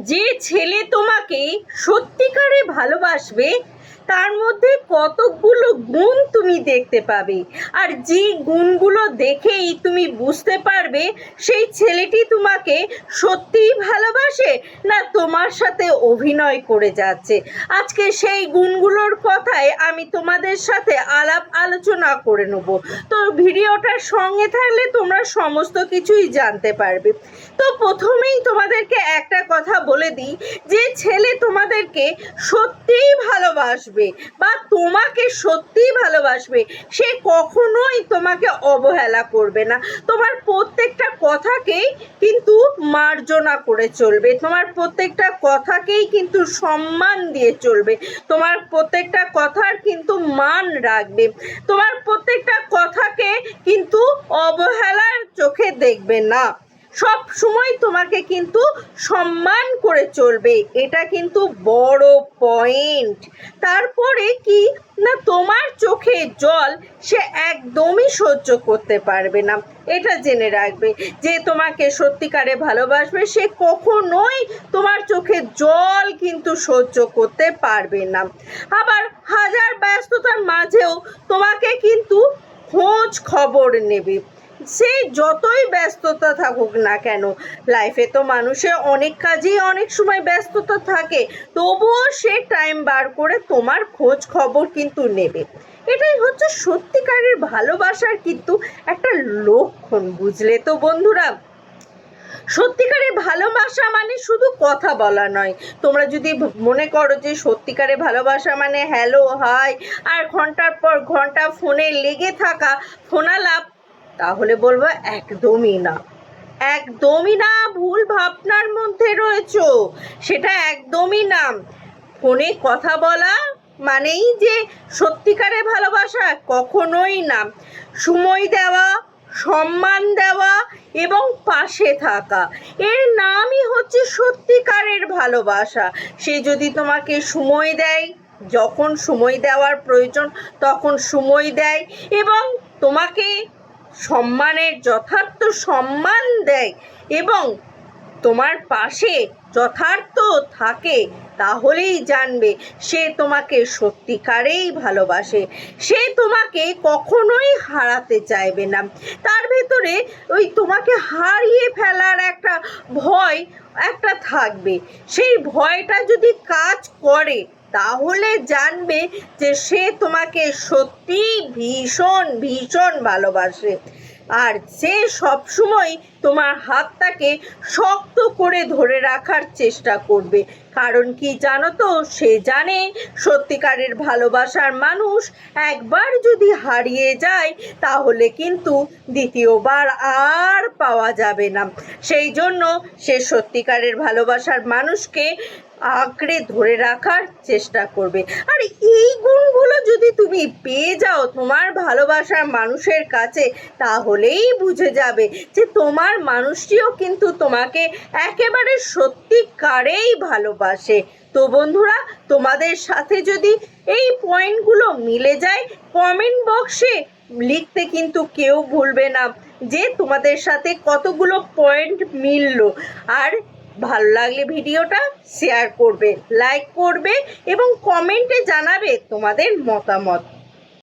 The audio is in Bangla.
যে ছেলে তোমাকে সত্যিকারে ভালোবাসবে তার মধ্যে কতগুলো গুণ তুমি দেখতে পাবে, আর যে গুণগুলো দেখেই তুমি বুঝতে পারবে সেই ছেলেটি তোমাকে সত্যিই ভালোবাসে না তোমার সাথে অভিনয় করে যাচ্ছে। আজকে সেই গুণগুলোর কথাই আমি তোমাদের সাথে আলাপ আলোচনা করে নেব। তো ভিডিওটার সঙ্গে থাকলে তোমরা সমস্ত কিছুই জানতে পারবে। তো প্রথমেই তোমাদেরকে একটা কথা বলে দিই, যে ছেলে তোমাদেরকে সত্যিই ভালোবাসবে বা তোমাকে সত্যিই ভালোবাসবে সে কখনোই তোমাকে অবহেলা করবে না। তোমার প্রত্যেকটা কথাকেই কিন্তু মার্জনা করে চলবে, তোমার প্রত্যেকটা কথাকেই কিন্তু সম্মান দিয়ে চলবে, তোমার প্রত্যেকটা কথার কিন্তু মান রাখবে, তোমার প্রত্যেকটা কথাকে কিন্তু অবহেলার চোখে দেখবে না, সব সময় তোমাকে কিন্তু সম্মান করে চলবে। এটা কিন্তু বড় পয়েন্ট। তারপরে কি না, তোমার চোখে জল সে একদমই সহ্য করতে পারবে না। এটা জেনে রাখবে, যে তোমাকে সত্যিকারে ভালোবাসবে সে কখনোই তোমার চোখে জল কিন্তু সহ্য করতে পারবে না। আবার হাজার ব্যস্ততার মাঝেও তোমাকে কিন্তু খোঁজ খবর নেবে। সে যতই ব্যস্ততা থাকুক না কেন, লাইফে তো মানুষের অনেক কাজেই অনেক সময় ব্যস্ততা থাকে, তবুও সে টাইম বার করে তোমার খোঁজ খবর কিন্তু নেবে। এটাই হচ্ছে সত্যিকারের ভালোবাসার কিন্তু একটা লক্ষণ, বুঝলে তো বন্ধুরা? সত্যিকারের ভালোবাসা মানে শুধু কথা বলা নয়। তোমরা যদি মনে করো যে সত্যিকারের ভালোবাসা মানে হ্যালো হাই আর ঘন্টার পর ঘন্টা ফোনে লেগে থাকা, ফোনালাপ, তাহলে বলবো একদমই না, একদমই না, ভুল ভাবনার মধ্যে রয়েছো। সেটা একদমই না। ফোনে কথা বলা মানেই যে সত্যিকারের ভালোবাসা, কখনোই না। সময় দেওয়া, সম্মান দেওয়া এবং পাশে থাকা, এর নামই হচ্ছে সত্যিকারের ভালোবাসা। সে যদি তোমাকে সময় দেয়, যখন সময় দেওয়ার প্রয়োজন তখন সময় দেয় এবং তোমাকে সম্মানের যথার্থ সম্মান দেয় এবং তোমার পাশে যথার্থ থাকে, তাহলেই জানবে সে তোমাকে সত্যিকারেই ভালোবাসে। সে তোমাকে কখনোই হারাতে চাইবে না। তার ভেতরে ওই তোমাকে হারিয়ে ফেলার একটা ভয় একটা থাকবে। সেই ভয়টা যদি কাজ করে তাহলে জানবে যে সে তোমাকে সত্যি ভীষণ ভীষণ ভালোবাসে, আর সে সবসময় তোমার হাতটাকে শক্ত করে ধরে রাখার চেষ্টা করবে। কারণ কি জানো তো, সে জানে সত্যিকারের ভালোবাসার মানুষ একবার যদি হারিয়ে যায় তাহলে কিন্তু দ্বিতীয়বার আর পাওয়া যাবে না। সেই জন্য সে সত্যিকারের ভালোবাসার মানুষকে আঁকড়ে ধরে রাখার চেষ্টা করবে। আর এই গুণগুলো যদি তুমি পেয়ে যাও তোমার ভালোবাসার মানুষের কাছে, তাহলেই বুঝে যাবে যে তোমার মানুষটিও কিন্তু তোমাকে একেবারে সত্যিকারেই ভালোবাসে। তো বন্ধুরা, তোমাদের সাথে যদি এই পয়েন্টগুলো মিলে যায়, কমেন্ট বক্সে লিখতে কিন্তু কেউ ভুলবে না যে তোমাদের সাথে কতগুলো পয়েন্ট মিললো। আর ভালো লাগলে ভিডিওটা শেয়ার করবে, লাইক করবে এবং কমেন্টে জানাবে তোমাদের মতামত।